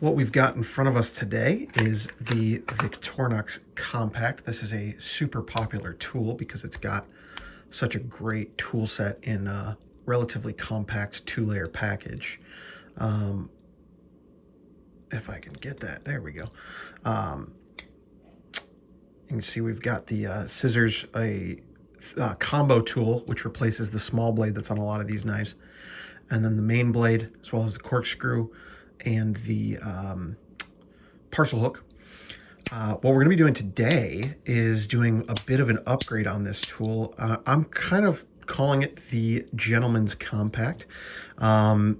What we've got in front of us today is the Victorinox Compact. This is a super popular tool because it's got such a great tool set in a relatively compact two-layer package. If I can get that, there we go. You can see we've got the scissors, a combo tool, which replaces the small blade that's on a lot of these knives, and then the main blade, as well as the corkscrew and the parcel hook. What we're going to be doing today is doing a bit of an upgrade on this tool. I'm kind of calling it the Gentleman's Compact. I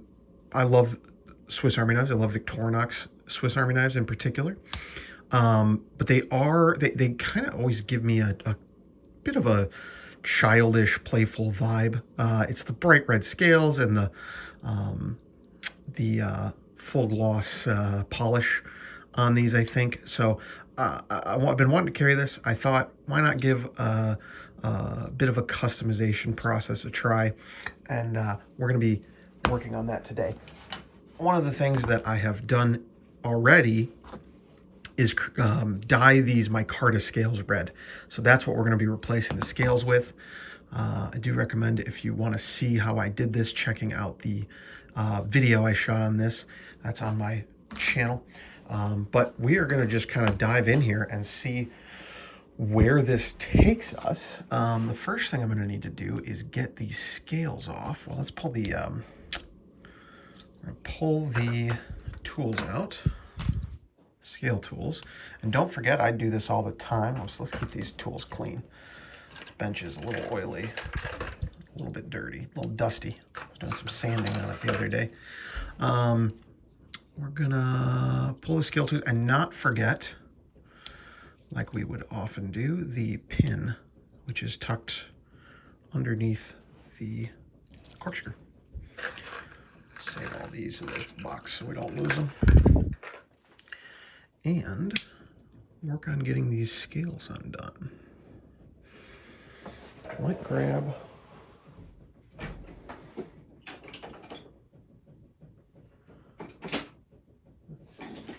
love Swiss Army knives. I love Victorinox Swiss Army knives in particular. But they kind of always give me a bit of a childish, playful vibe. It's the bright red scales and the full gloss polish on these, I think. So I've been wanting to carry this. I thought, why not give a bit of a customization process a try? And we're going to be working on that today. One of the things that I have done already is dye these micarta scales red. So that's what we're going to be replacing the scales with. I do recommend, if you want to see how I did this, checking out the video I shot on this. That's on my channel. But we are going to just kind of dive in here and see where this takes us. The first thing I'm going to need to do is get these scales off. Well, let's pull the tools out. Scale tools. And don't forget, I do this all the time. So let's keep these tools clean. This bench is a little oily, a little bit dirty, a little dusty. I was doing some sanding on it the other day. We're gonna pull the scale tools and not forget, like we would often do, the pin, which is tucked underneath the corkscrew. Save all these in this box so we don't lose them. And work on getting these scales undone. I might grab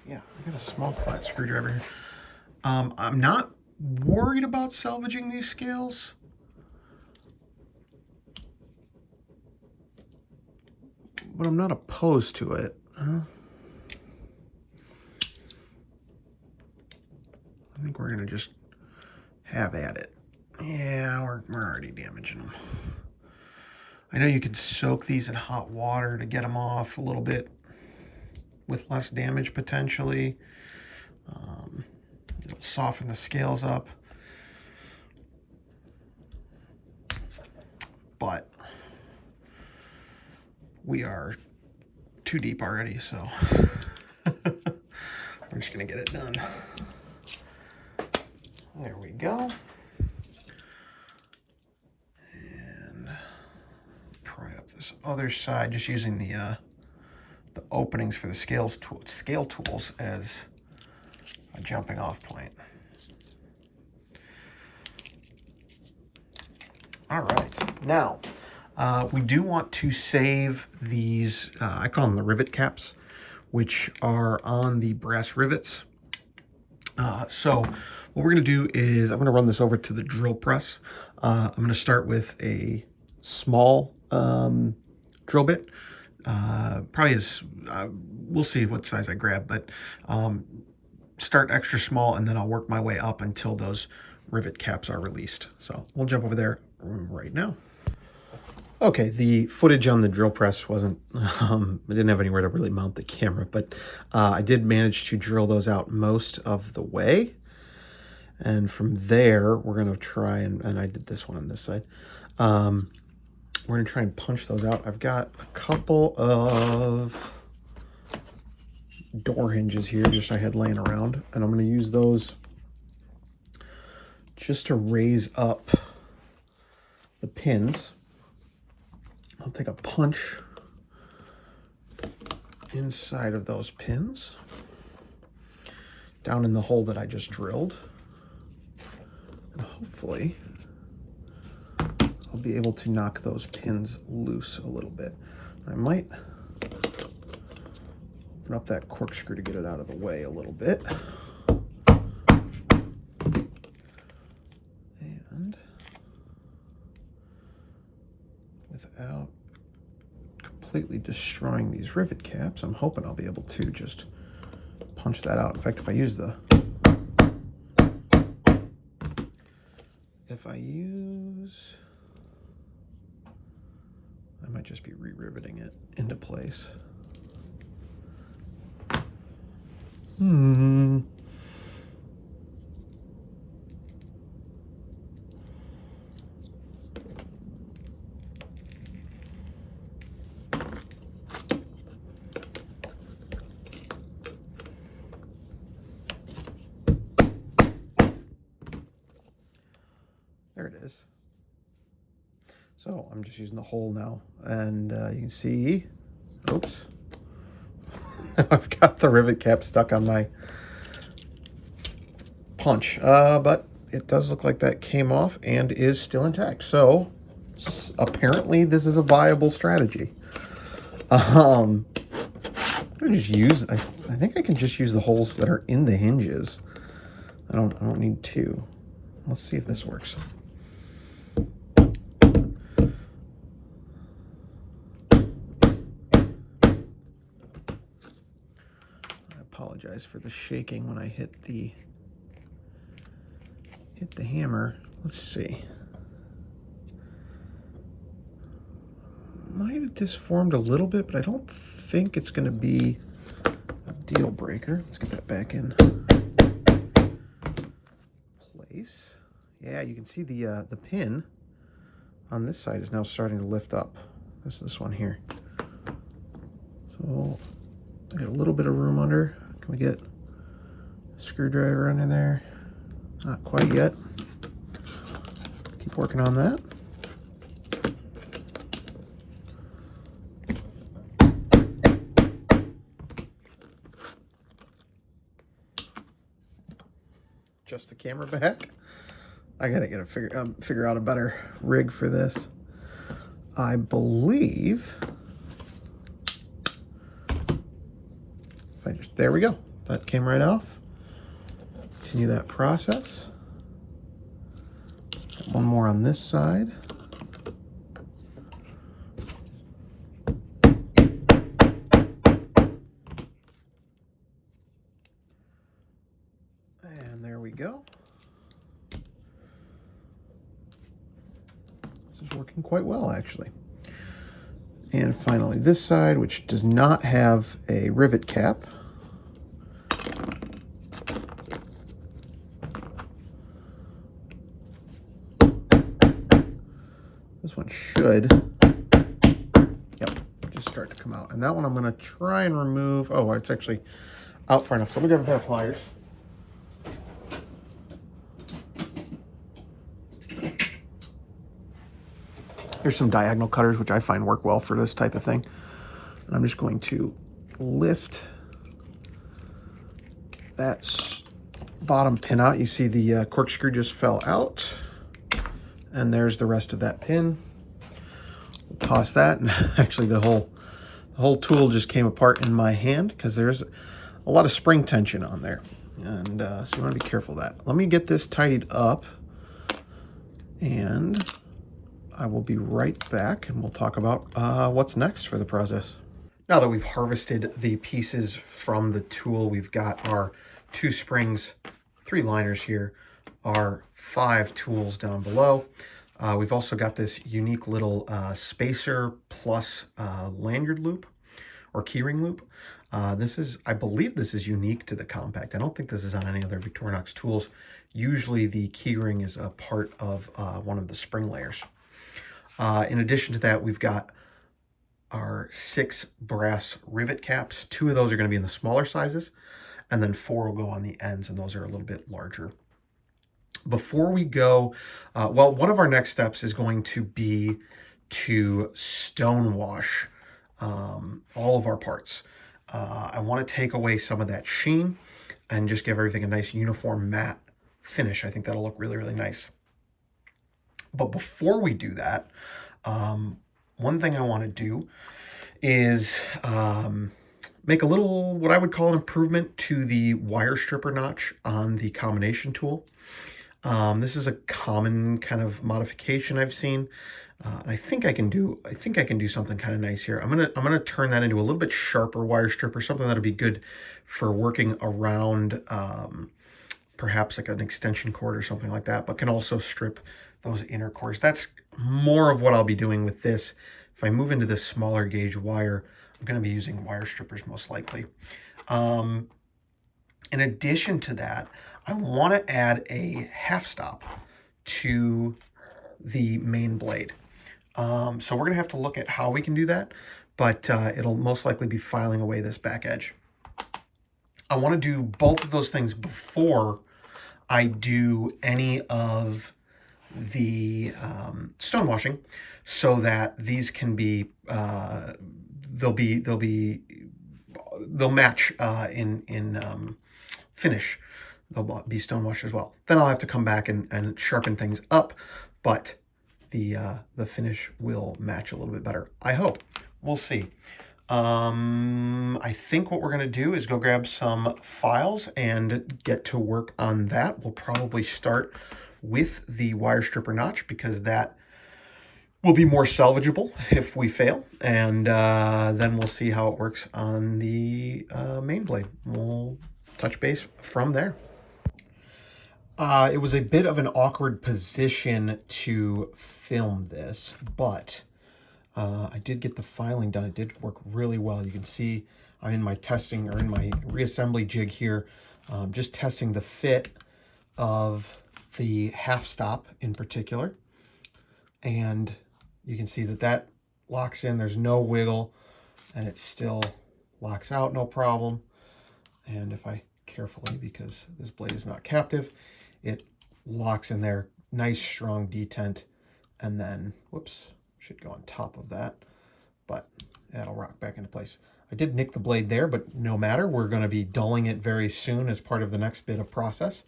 I got a small flat screwdriver here. I'm not worried about salvaging these scales. But I'm not opposed to it. I think we're gonna just have at it. Yeah, we're already damaging them. I know you can soak these in hot water to get them off a little bit with less damage potentially. It'll soften the scales up. But we are too deep already, so we're just gonna get it done. There we go. And pry up this other side, just using the openings for the scale tools as a jumping off point. All right, now we do want to save these, I call them the rivet caps, which are on the brass rivets. So what we're gonna do is I'm gonna run this over to the drill press. I'm gonna start with a small drill bit. Probably is, we'll see what size I grab, but start extra small and then I'll work my way up until those rivet caps are released. So we'll jump over there right now. Okay, the footage on the drill press wasn't, I didn't have anywhere to really mount the camera, but I did manage to drill those out most of the way. And from there, we're gonna try and I did this one on this side. We're gonna try and punch those out. I've got a couple of door hinges here, just I had laying around, and I'm gonna use those just to raise up the pins. I'll take a punch inside of those pins, down in the hole that I just drilled, and hopefully I'll be able to knock those pins loose a little bit. I might open up that corkscrew to get it out of the way a little bit. And without completely destroying these rivet caps, I'm hoping I'll be able to just punch that out. In fact, if I use, I might just be re-riveting it into place. There it is. So I'm just using the hole now, and you can see, oops, I've got the rivet cap stuck on my punch, but it does look like that came off and is still intact. So apparently this is a viable strategy. I think I can just use the holes that are in the hinges. I don't need two. Let's see if this works. I apologize for the shaking when I hit the hammer. Let's see. Might have disformed a little bit, but I don't think it's going to be a deal breaker. Let's get that back in place. Yeah, you can see the pin on this side is now starting to lift up. This one here. So I got a little bit of room under. Can we get a screwdriver under there? Not quite yet. Keep working on that. Adjust the camera back. I gotta get figure out a better rig for this. I believe there we go. That came right off. Continue that process. Got one more on this side. And there we go. This is working quite well, actually. And finally, this side, which does not have a rivet cap. This one should, yep, just start to come out. And that one I'm going to try and remove. Oh, it's actually out far enough. So I'm going to grab a pair of pliers. Here's some diagonal cutters, which I find work well for this type of thing. And I'm just going to lift that bottom pin out. You see the corkscrew just fell out. And there's the rest of that pin. We'll toss that, and actually the whole tool just came apart in my hand because there's a lot of spring tension on there. And so you want to be careful of that. Let me get this tidied up, and I will be right back, and we'll talk about what's next for the process. Now that we've harvested the pieces from the tool, we've got our 2 springs, 3 liners here, our 5 tools down below. We've also got this unique little spacer plus lanyard loop or keyring loop. I believe this is unique to the Compact. I don't think this is on any other Victorinox tools. Usually the keyring is a part of one of the spring layers. In addition to that, we've got our 6 brass rivet caps. 2 of those are going to be in the smaller sizes, and then 4 will go on the ends, and those are a little bit larger. Before we go, well, one of our next steps is going to be to stone wash all of our parts. I want to take away some of that sheen and just give everything a nice uniform matte finish. I think that'll look really, really nice. But before we do that, one thing I want to do is make a little, what I would call an improvement to the wire stripper notch on the combination tool. This is a common kind of modification I've seen. I think I can do something kind of nice here. I'm gonna turn that into a little bit sharper wire stripper, something that'll be good for working around perhaps like an extension cord or something like that, but can also strip those inner cores. That's more of what I'll be doing with this. If I move into this smaller gauge wire, I'm going to be using wire strippers most likely. In addition to that, I want to add a half stop to the main blade. So we're going to have to look at how we can do that, but it'll most likely be filing away this back edge. I want to do both of those things before I do any of the stonewashing, so that these can be they'll match in finish. They'll be stonewashed as well. Then I'll have to come back and sharpen things up, but the finish will match a little bit better, I hope. We'll see. I think what we're going to do is go grab some files and get to work on that. We'll probably start with the wire stripper notch because that will be more salvageable if we fail. And then we'll see how it works on the main blade. We'll touch base from there. It was a bit of an awkward position to film this, but I did get the filing done. It did work really well. You can see I'm in my testing, or in my reassembly jig here, just testing the fit of the half stop in particular. And you can see that that locks in. There's no wiggle, and it still locks out, no problem. And if I carefully, because this blade is not captive, it locks in there. Nice strong detent. And then, whoops, should go on top of that, but that'll rock back into place. I did nick the blade there, but no matter. We're going to be dulling it very soon as part of the next bit of process.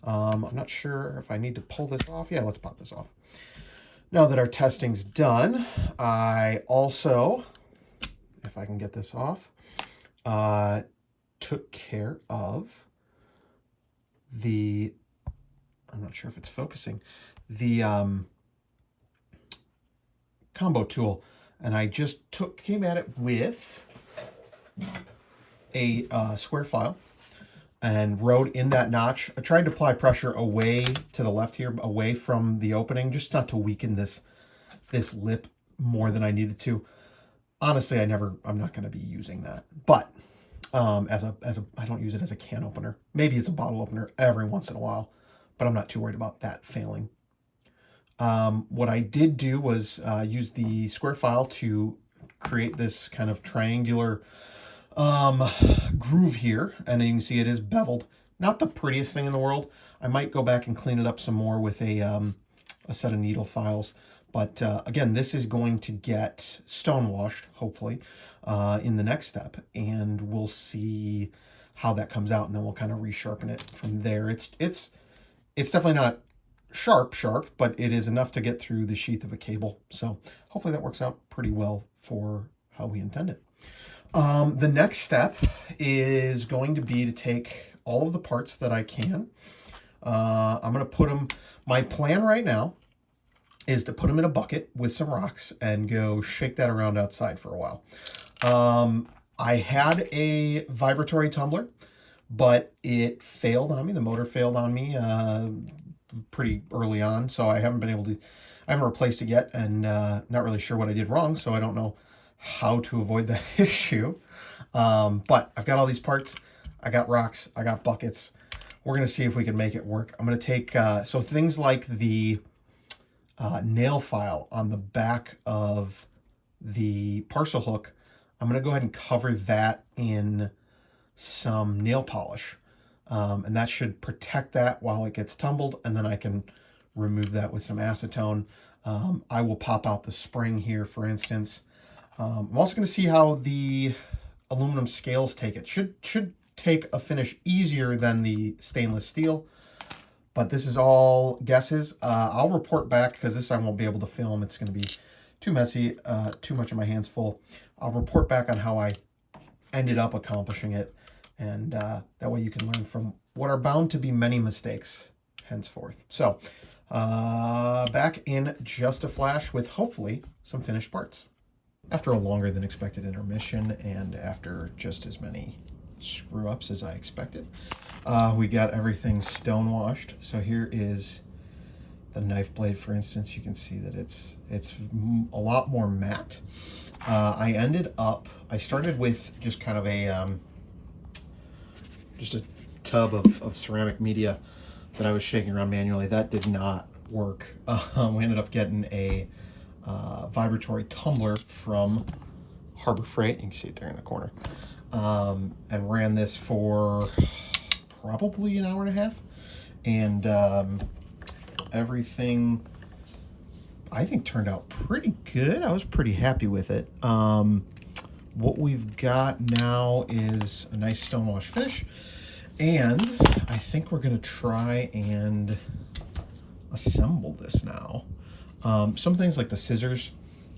I'm not sure if I need to pull this off. Yeah, let's pop this off. Now that our testing's done, I also, if I can get this off, took care of the, I'm not sure if it's focusing, the combo tool, and I just came at it with a square file and wrote in that notch. I tried to apply pressure away to the left here, away from the opening, just not to weaken this lip more than I needed to. Honestly, I'm not going to be using that, but I don't use it as a can opener. Maybe it's a bottle opener every once in a while, but I'm not too worried about that failing. What I did do was use the square file to create this kind of triangular groove here, and you can see it is beveled. Not the prettiest thing in the world. I might go back and clean it up some more with a set of needle files. But again, this is going to get stonewashed, hopefully, in the next step, and we'll see how that comes out, and then we'll kind of resharpen it from there. It's definitely not sharp, but it is enough to get through the sheath of a cable. So hopefully that works out pretty well for how we intend it. The next step is going to be to take all of the parts that I can. I'm going to put them, my plan right now is to put them in a bucket with some rocks and go shake that around outside for a while. I had a vibratory tumbler, but it failed on me. The motor failed on me pretty early on, so I haven't replaced it yet, and not really sure what I did wrong, so I don't know how to avoid that issue. But I've got all these parts. I got rocks. I got buckets. We're going to see if we can make it work. I'm going to take, so things like the nail file on the back of the parcel hook, I'm going to go ahead and cover that in some nail polish. And that should protect that while it gets tumbled, and then I can remove that with some acetone. I will pop out the spring here, for instance. I'm also going to see how the aluminum scales take it. Should take a finish easier than the stainless steel, but this is all guesses. I'll report back, because this I won't be able to film. It's going to be too messy, too much of my hands full. I'll report back on how I ended up accomplishing it. And that way you can learn from what are bound to be many mistakes henceforth. So back in just a flash with hopefully some finished parts. After a longer than expected intermission and after just as many screw ups as I expected, we got everything stonewashed. So here is the knife blade, for instance. You can see that it's a lot more matte. I started with just kind of a just a tub of ceramic media that I was shaking around manually. That did not work. We ended up getting a vibratory tumbler from Harbor Freight. You can see it there in the corner. And ran this for probably an hour and a half. And everything, I think, turned out pretty good. I was pretty happy with it. What we've got now is a nice stonewash finish. And I think we're going to try and assemble this now. Some things like the scissors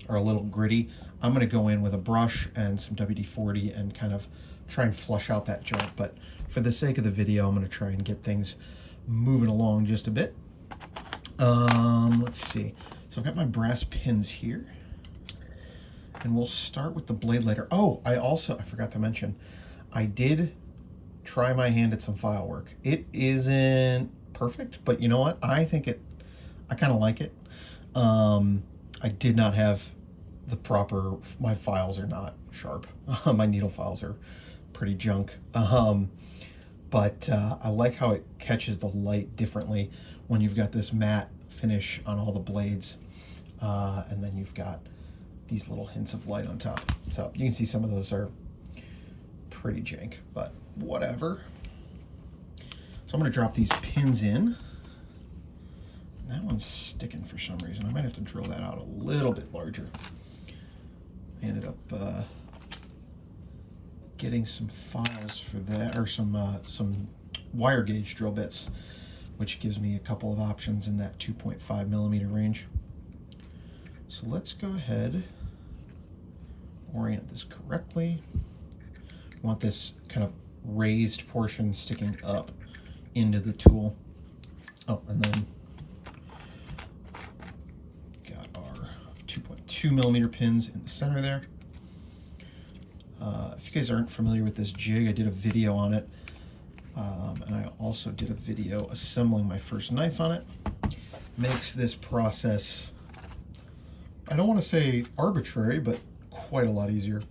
are a little gritty. I'm going to go in with a brush and some WD-40 and kind of try and flush out that joint. But for the sake of the video, I'm going to try and get things moving along just a bit. Let's see. So I've got my brass pins here. And we'll start with the blade lighter. Oh, I forgot to mention, I did try my hand at some file work. It isn't perfect, but you know what? I kind of like it. I did not have my files are not sharp. My needle files are pretty junk. But I like how it catches the light differently when you've got this matte finish on all the blades. And then you've got these little hints of light on top. So you can see some of those are pretty jank, but whatever. So I'm going to drop these pins in. That one's sticking for some reason. I might have to drill that out a little bit larger. I ended up getting some files for that, or some wire gauge drill bits, which gives me a couple of options in that 2.5 millimeter range. So let's go ahead, orient this correctly. I want this kind of raised portion sticking up into the tool. Oh, and then got our 2.2 millimeter pins in the center there. If you guys aren't familiar with this jig, I did a video on it. And I also did a video assembling my first knife on it. Makes this process, I don't want to say arbitrary, but quite a lot easier.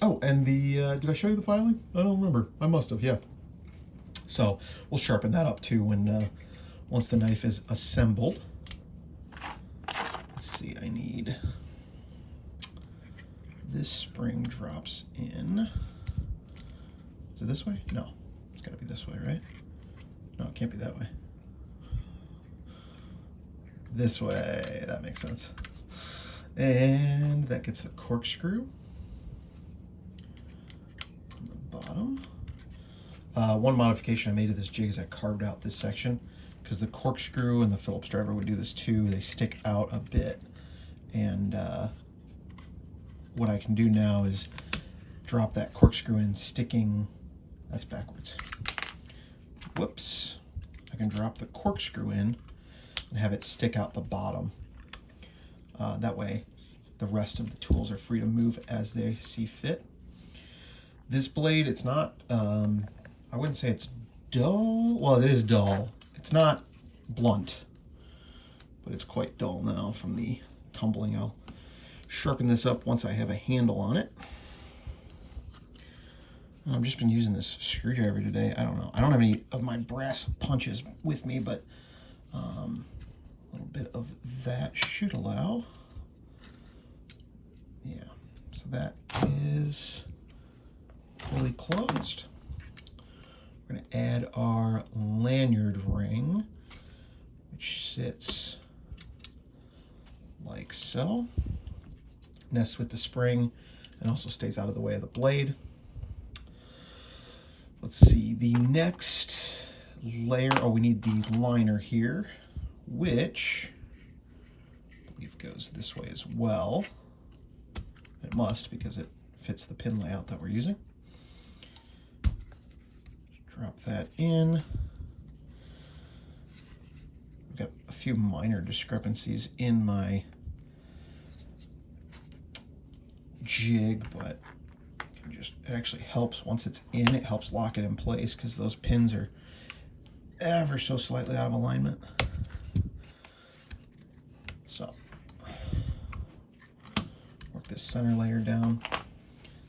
Oh, and did I show you the filing? I don't remember. I must have, yeah. So we'll sharpen that up too when once the knife is assembled. Let's see, I need, this spring drops in. Is it this way? No, it's gotta be this way, right? No, it can't be that way. This way, that makes sense. And that gets the corkscrew on the bottom. One modification I made to this jig is I carved out this section because the corkscrew and the Phillips driver would do this too. They stick out a bit. And what I can do now is drop that corkscrew in sticking, that's backwards. Whoops. I can drop the corkscrew in and have it stick out the bottom. That way the rest of the tools are free to move as they see fit. This blade, it's not, I wouldn't say it's dull. Well, it is dull. It's not blunt, but it's quite dull now from the tumbling. I'll sharpen this up once I have a handle on it. I've just been using this screwdriver today. I don't know. I don't have any of my brass punches with me, but a little bit of that should allow. Yeah, so that is fully closed. We're going to add our lanyard ring, which sits like so. Nests with the spring and also stays out of the way of the blade. Let's see, the next layer, oh, we need the liner here, which I believe goes this way as well. It must, because it fits the pin layout that we're using. Just drop that in. I've got a few minor discrepancies in my jig, but it actually helps once it's in. It helps lock it in place because those pins are ever so slightly out of alignment. So work this center layer down.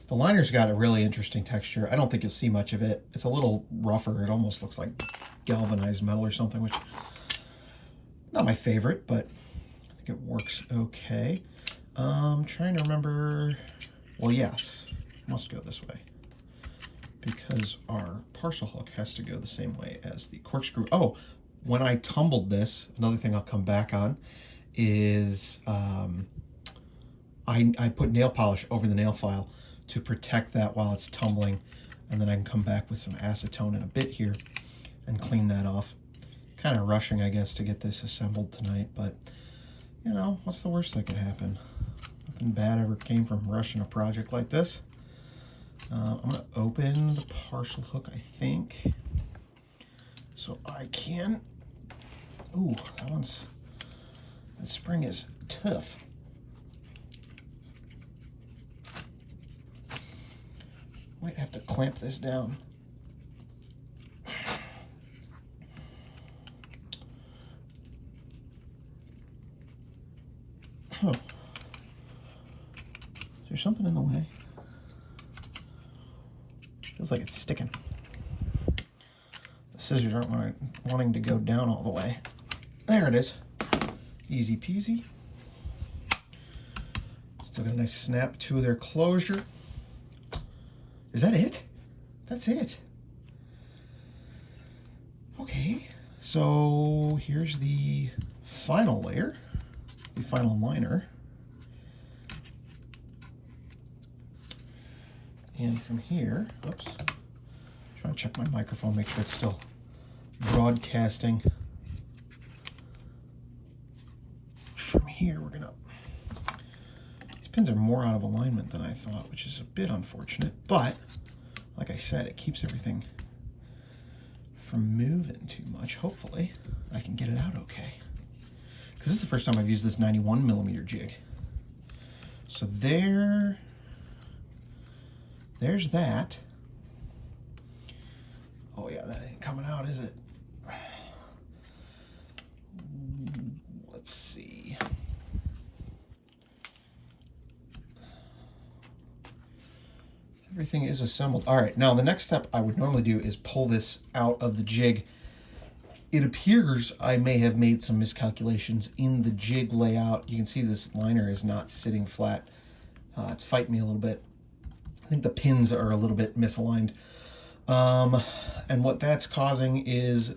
The liner's got a really interesting texture. I don't think you'll see much of it. It's a little rougher. It almost looks like galvanized metal or something, which not my favorite, but I think it works okay. I'm trying to remember. Well, yes, must go this way because our parcel hook has to go the same way as the corkscrew. Oh, when I tumbled this, another thing I'll come back on is I put nail polish over the nail file to protect that while it's tumbling, and then I can come back with some acetone in a bit here and clean that off. Kind of rushing, I guess, to get this assembled tonight, but you know, what's the worst that could happen? Nothing bad ever came from rushing a project like this. I'm going to open the parcel hook, I think, so I can. Ooh, that spring is tough. Might have to clamp this down. Huh. Is there something in the way? Feels like it's sticking. The scissors aren't wanting to go down all the way. There it is. Easy peasy. Still got a nice snap to their closure. Is that it? That's it. Okay, so here's the final layer, the final liner. And from here, oops, trying to check my microphone, make sure it's still broadcasting. From here, we're gonna, these pins are more out of alignment than I thought, which is a bit unfortunate, but like I said, it keeps everything from moving too much. Hopefully I can get it out okay, because this is the first time I've used this 91mm jig. So there's that. Oh yeah, that ain't coming out, is it? Let's see. Everything is assembled. All right, now the next step I would normally do is pull this out of the jig. It appears I may have made some miscalculations in the jig layout. You can see this liner is not sitting flat. It's fighting me a little bit. I think the pins are a little bit misaligned. And what that's causing is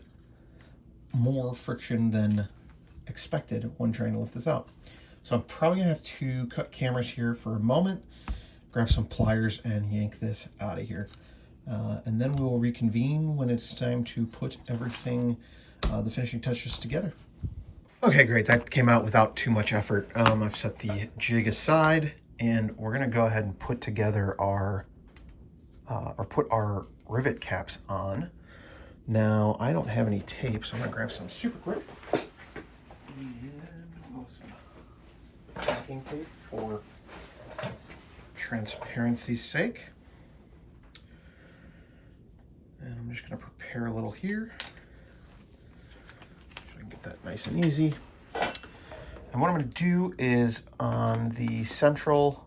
more friction than expected when trying to lift this out. So I'm probably gonna have to cut cameras here for a moment, grab some pliers and yank this out of here. And then we will reconvene when it's time to put everything, the finishing touches together. Okay, great, that came out without too much effort. I've set the jig aside and we're gonna go ahead and put together our, put our rivet caps on. Now, I don't have any tape, so I'm gonna grab some super grip and some packing tape for transparency's sake. And I'm just gonna prepare a little here so I can get that nice and easy. And what I'm gonna do is on the central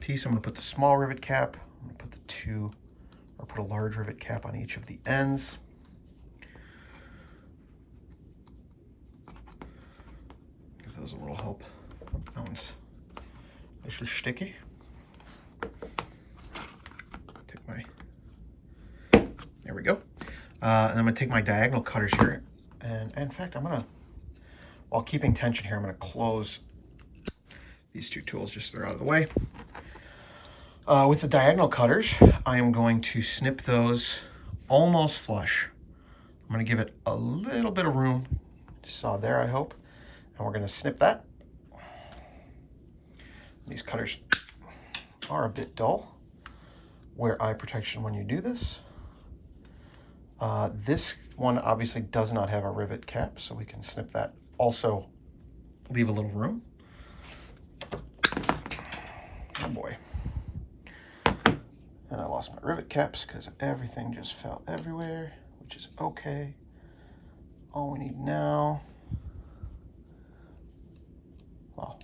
piece, I'm gonna put the small rivet cap. I'm gonna put the two, or put a large rivet cap on each of the ends. Give those a little help. Oh, that one's actually sticky. Take my, there we go. And I'm gonna take my diagonal cutters here. And in fact, I'm gonna, while keeping tension here, I'm gonna close these two tools just so they're out of the way. With the diagonal cutters, I am going to snip those almost flush. I'm gonna give it a little bit of room. Saw there, I hope. And we're gonna snip that. These cutters are a bit dull. Wear eye protection when you do this. This one obviously does not have a rivet cap, so we can snip that. Also, leave a little room. Oh boy. And I lost my rivet caps because everything just fell everywhere, which is okay. All we need now, well,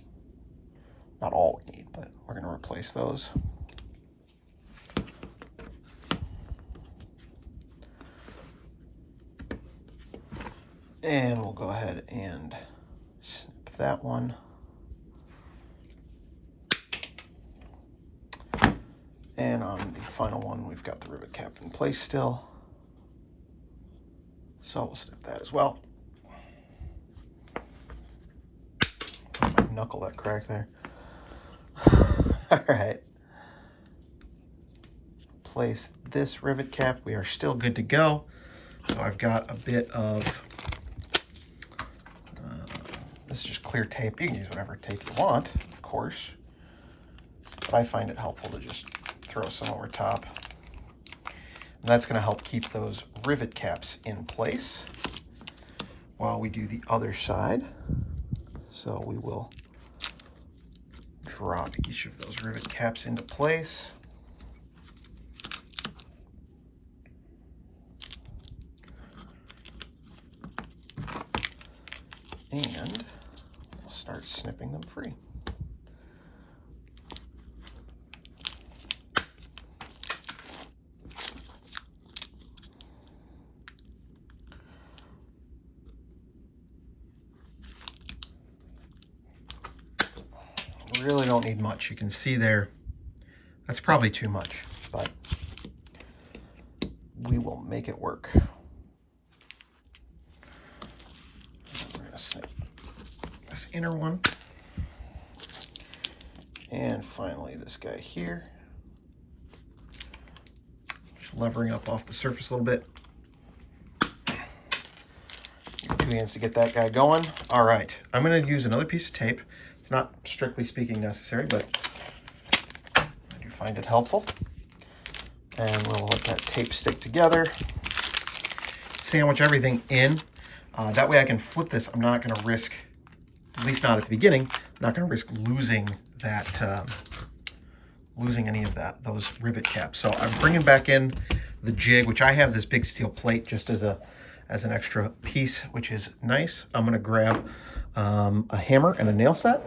not all we need, but we're going to replace those. And we'll go ahead and snip that one. And on the final one, we've got the rivet cap in place still. So we'll snip that as well. My knuckle that cracked there. All right. Place this rivet cap. We are still good to go. So I've got a bit of, this is just clear tape. You can use whatever tape you want, of course. But I find it helpful to just throw some over top. And that's going to help keep those rivet caps in place while we do the other side. So we will drop each of those rivet caps into place. And we'll start snipping them free. Really don't need much. You can see there, that's probably too much, but we will make it work. We're going to snip this inner one. And finally this guy here. Just levering up off the surface a little bit. Your 2 hands to get that guy going. All right, I'm going to use another piece of tape. It's not strictly speaking necessary, but I do find it helpful. And we'll let that tape stick together. Sandwich everything in. That way I can flip this. I'm not going to risk, at least not at the beginning, I'm not going to risk losing that, losing any of those rivet caps. So I'm bringing back in the jig, which I have this big steel plate just as an extra piece, which is nice. I'm going to grab a hammer and a nail set.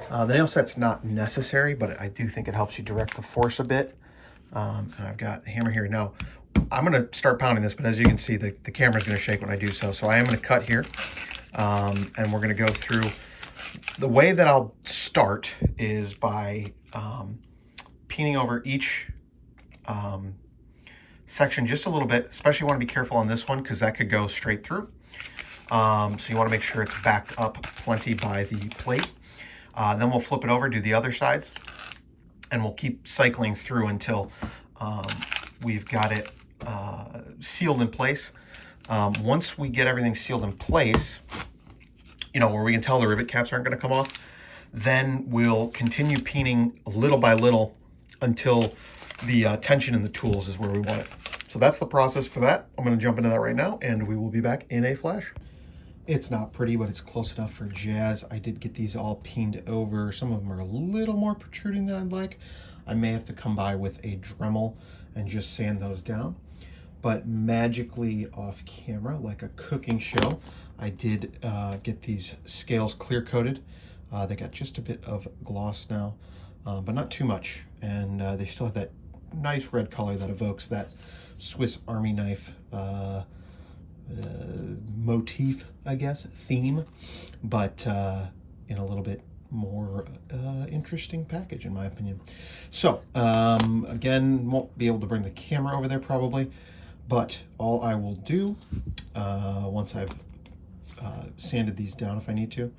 The nail set's not necessary, but I do think it helps you direct the force a bit. And I've got a hammer here. Now, I'm going to start pounding this, but as you can see, the camera's going to shake when I do so. So I am going to cut here, and we're going to go through. The way that I'll start is by peening over each section just a little bit. Especially want to be careful on this one because that could go straight through. So you want to make sure it's backed up plenty by the plate. Then we'll flip it over, do the other sides, and we'll keep cycling through until we've got it sealed in place. Once we get everything sealed in place, you know, where we can tell the rivet caps aren't going to come off, then we'll continue peening little by little until the tension in the tools is where we want it. So that's the process for that. I'm going to jump into that right now, and we will be back in a flash. It's not pretty, but it's close enough for jazz. I did get these all peened over. Some of them are a little more protruding than I'd like. I may have to come by with a Dremel and just sand those down. But magically off camera, like a cooking show, I did get these scales clear coated. They got just a bit of gloss now, but not too much. And they still have that nice red color that evokes that Swiss Army knife motif, I guess, theme, but in a little bit more interesting package, in my opinion. So again, won't be able to bring the camera over there probably, but all I will do once I've sanded these down, if I need to,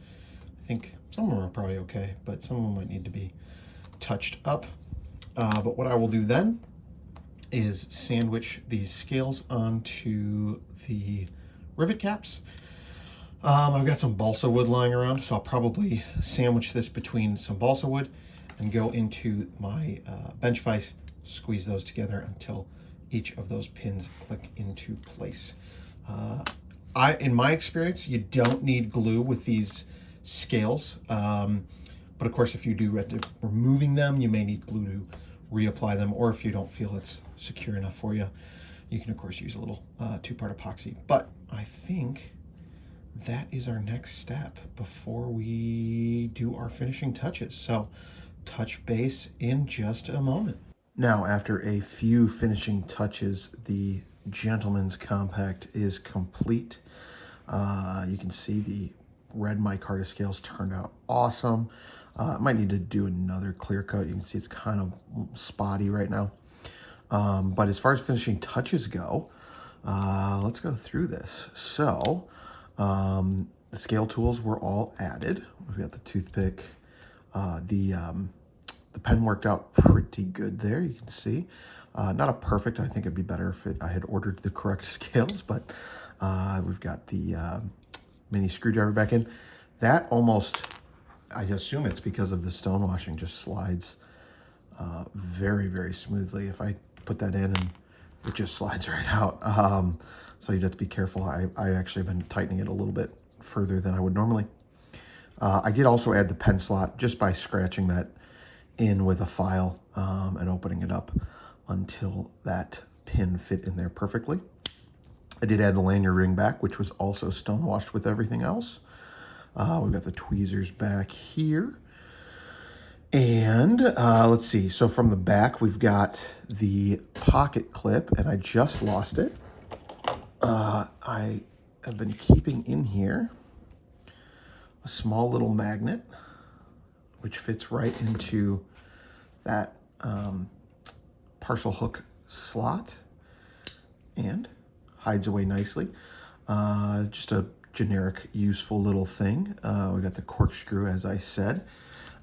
I think some of them are probably okay, but some of them might need to be touched up. But what I will do then is sandwich these scales onto the rivet caps. I've got some balsa wood lying around, so I'll probably sandwich this between some balsa wood and go into my bench vise, squeeze those together until each of those pins click into place. In my experience, you don't need glue with these scales, but of course, if you do end up removing them, you may need glue to reapply them, or if you don't feel it's secure enough for you, you can of course use a little two-part epoxy. But I think that is our next step before we do our finishing touches. So touch base in just a moment. Now, after a few finishing touches, the Gentleman's Compact is complete. You can see the red micarta scales turned out awesome. Might need to do another clear coat. You can see it's kind of spotty right now. But as far as finishing touches go, let's go through this. So the scale tools were all added. We've got the toothpick. The pen worked out pretty good there, you can see. Not a perfect, I think it'd be better if I had ordered the correct scales, but we've got the mini screwdriver back in. That almost, I assume it's because of the stone washing, just slides very, very smoothly. If I put that in and it just slides right out. So you'd have to be careful. I actually have been tightening it a little bit further than I would normally. I did also add the pen slot just by scratching that in with a file and opening it up until that pin fit in there perfectly. I did add the lanyard ring back, which was also stone washed with everything else. We've got the tweezers back here. And let's see, so from the back, we've got the pocket clip, and I just lost it. I have been keeping in here a small little magnet, which fits right into that parcel hook slot and hides away nicely. Just a generic, useful little thing. We got the corkscrew, as I said.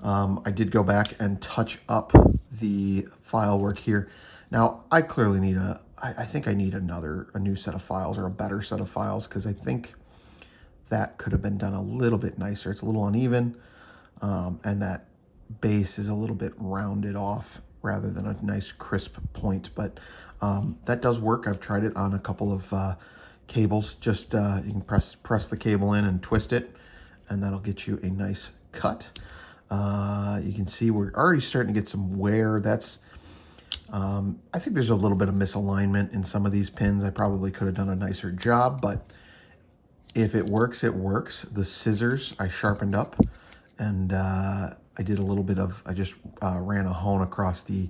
I did go back and touch up the file work here. Now, I clearly need I think I need a new set of files, or a better set of files, because I think that could have been done a little bit nicer. It's a little uneven, and that base is a little bit rounded off rather than a nice crisp point, but that does work. I've tried it on a couple of cables. Just you can press the cable in and twist it, and that'll get you a nice cut. You can see we're already starting to get some wear. That's I think there's a little bit of misalignment in some of these pins. I probably could have done a nicer job, but if it works, it works. The scissors I sharpened up, and I did a little bit of, I just ran a hone across the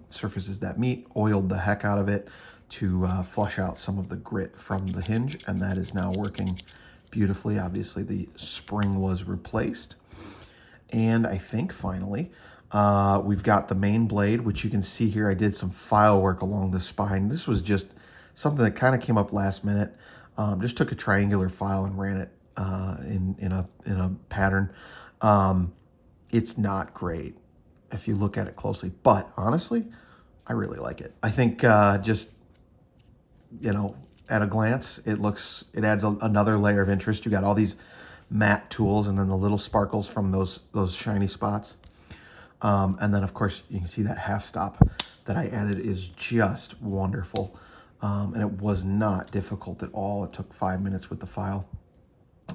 surfaces that meet, oiled the heck out of it to flush out some of the grit from the hinge, and that is now working beautifully. Obviously, the spring was replaced. And I think finally, we've got the main blade, which you can see here. I did some file work along the spine. This was just something that kind of came up last minute. Just took a triangular file and ran it in a pattern. It's not great if you look at it closely, but honestly, I really like it. I think just, you know, at a glance, it adds another layer of interest. You got all these matte tools and then the little sparkles from those shiny spots. And then of course you can see that half stop that I added is just wonderful. And it was not difficult at all. It took 5 minutes with the file.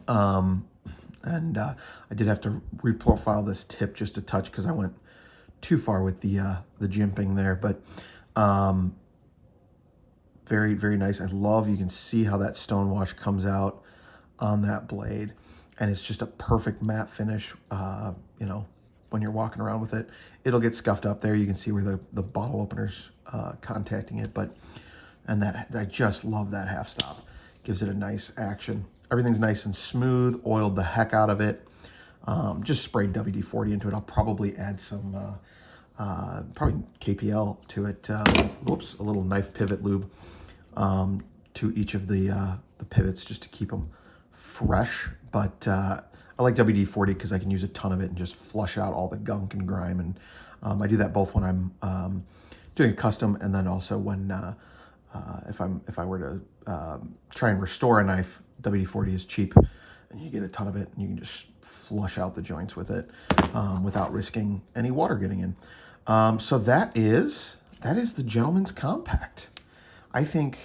And I did have to reprofile this tip just a touch because I went too far with the jimping there, but very, very nice. I love, you can see how that stone wash comes out on that blade, and it's just a perfect matte finish. You know, when you're walking around with it, it'll get scuffed up there. You can see where the bottle opener's contacting it, and that, I just love that half stop. Gives it a nice action. Everything's nice and smooth, oiled the heck out of it. Just sprayed WD-40 into it. I'll probably add some, probably KPL to it. Whoops, a little knife pivot lube to each of the pivots just to keep them fresh. But I like WD-40 because I can use a ton of it and just flush out all the gunk and grime. And I do that both when I'm doing a custom, and then also when if I were to try and restore a knife, WD-40 is cheap, and you get a ton of it, and you can just flush out the joints with it without risking any water getting in. So that is the Gentleman's Compact. I think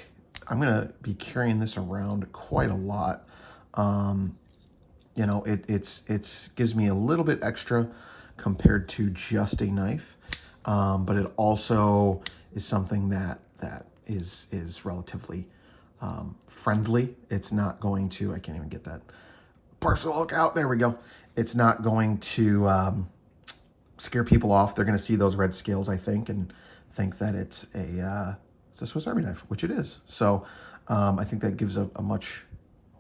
I'm gonna be carrying this around quite a lot. You know, it gives me a little bit extra compared to just a knife, but it also is something that is relatively friendly. It's not going to, I can't even get that parcel hook out. There we go. It's not going to scare people off. They're going to see those red scales, I think, and think that it's a Swiss Army knife, which it is. So I think that gives a much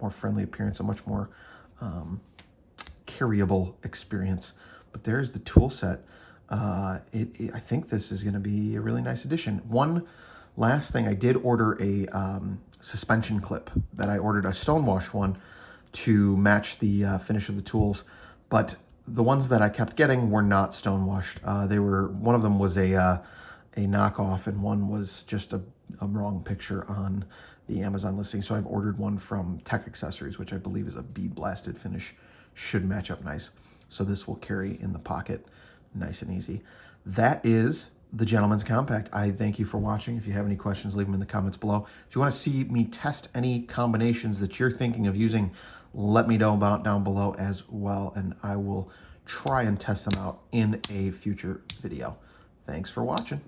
more friendly appearance, a much more carryable experience. But there's the tool set. I think this is going to be a really nice addition. One last thing, I did order a suspension clip that I ordered, a stonewash one, to match the finish of the tools. But the ones that I kept getting were not stonewashed. One of them was a knockoff, and one was just a wrong picture on the Amazon listing. So I've ordered one from Tech Accessories, which I believe is a bead blasted finish. Should match up nice. So this will carry in the pocket nice and easy. That is the Gentleman's Compact. I thank you for watching. If you have any questions, leave them in the comments below. If you want to see me test any combinations that you're thinking of using, let me know about down below as well, and I will try and test them out in a future video. Thanks for watching.